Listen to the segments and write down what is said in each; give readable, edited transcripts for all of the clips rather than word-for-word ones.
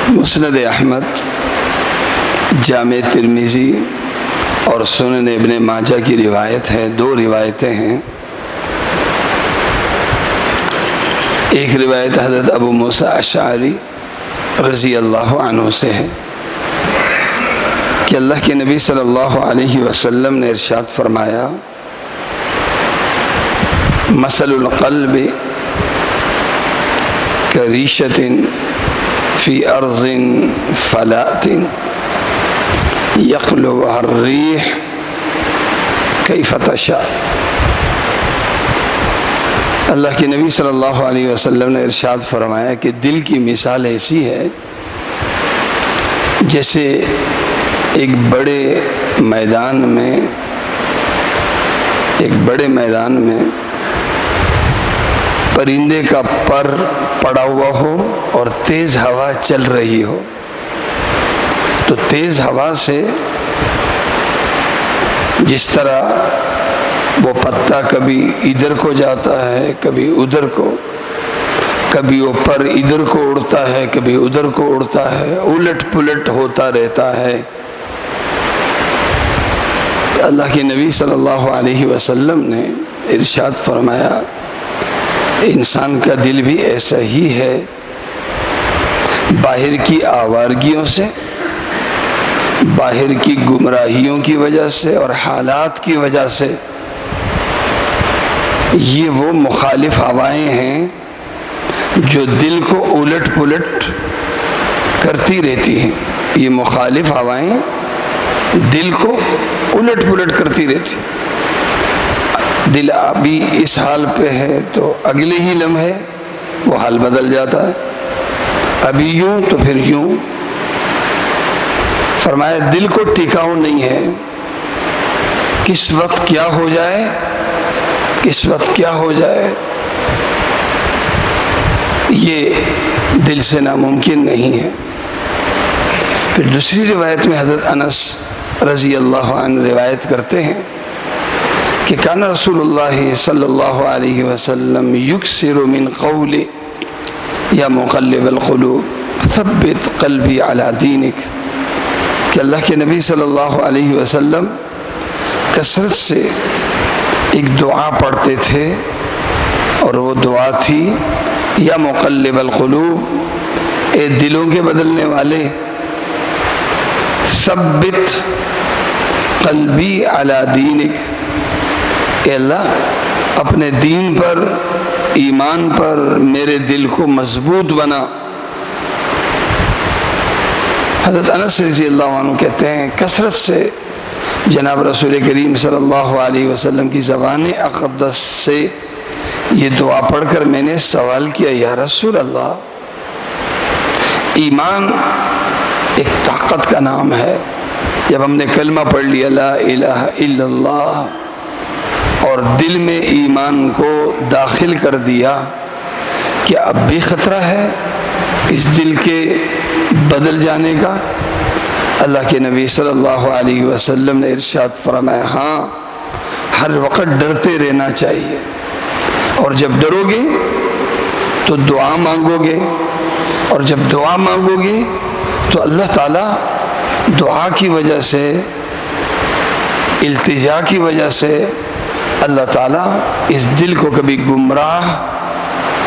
مسند احمد، جامع ترمذی اور سنن ابن ماجہ کی روایت ہے، دو روایتیں ہیں۔ ایک روایت حضرت ابو موسیٰ اشعری رضی اللہ عنہ سے ہے کہ اللہ کے نبی صلی اللہ علیہ وسلم نے ارشاد فرمایا، مثل القلب کریشۃ فی ارض فلاۃ یقلبها الریح کیف تشاء۔ اللہ کے نبی صلی اللہ علیہ وسلم نے ارشاد فرمایا کہ دل کی مثال ایسی ہے جیسے ایک بڑے میدان میں پرندے کا پر پڑا ہوا ہو اور تیز ہوا چل رہی ہو، تو تیز ہوا سے جس طرح وہ پتا کبھی ادھر کو جاتا ہے کبھی ادھر کو، کبھی وہ پر ادھر کو اڑتا ہے کبھی ادھر کو اڑتا ہے، الٹ پلٹ ہوتا رہتا ہے، اللہ کے نبی صلی اللہ علیہ وسلم نے ارشاد فرمایا انسان کا دل بھی ایسا ہی ہے، باہر کی آوارگیوں سے، باہر کی گمراہیوں کی وجہ سے اور حالات کی وجہ سے یہ وہ مخالف ہوائیں ہیں جو دل کو الٹ پلٹ کرتی رہتی ہیں۔ یہ مخالف ہوائیں دل کو الٹ پلٹ کرتی رہتی، دل ابھی اس حال پہ ہے تو اگلے ہی لمحے وہ حال بدل جاتا ہے، ابھی یوں تو پھر یوں۔ فرمایا دل کو ٹکاؤ نہیں ہے، کس وقت کیا ہو جائے، کس وقت کیا ہو جائے، یہ دل سے ناممکن نہیں ہے۔ پھر دوسری روایت میں حضرت انس رضی اللہ عنہ روایت کرتے ہیں کہ کان رسول اللہ صلی اللہ علیہ وسلم یکثر من قول یا مقلب القلوب ثبت قلبی علی دینک، کہ اللہ کے نبی صلی اللہ علیہ وسلم کثرت سے ایک دعا پڑھتے تھے اور وہ دعا تھی یا مقلب القلوب، اے دلوں کے بدلنے والے، ثبت قلبی علی دینک، کہ اللہ اپنے دین پر، ایمان پر میرے دل کو مضبوط بنا۔ حضرت انس رضی اللہ عنہ کہتے ہیں کثرت سے جناب رسول کریم صلی اللہ علیہ وسلم کی زبان اقدس سے یہ دعا پڑھ کر میں نے سوال کیا، یا رسول اللہ، ایمان ایک طاقت کا نام ہے، جب ہم نے کلمہ پڑھ لیا لا الہ الا اللہ اور دل میں ایمان کو داخل کر دیا، کیا اب بھی خطرہ ہے اس دل کے بدل جانے کا؟ اللہ کے نبی صلی اللہ علیہ وسلم نے ارشاد فرمایا ہاں، ہر وقت ڈرتے رہنا چاہیے، اور جب ڈرو گے تو دعا مانگو گے، اور جب دعا مانگو گے تو اللہ تعالیٰ دعا کی وجہ سے، التجا کی وجہ سے اللہ تعالیٰ اس دل کو کبھی گمراہ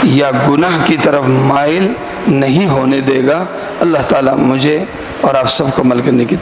یا گناہ کی طرف مائل نہیں ہونے دے گا۔ اللہ تعالیٰ مجھے اور آپ سب کو عمل کرنے کی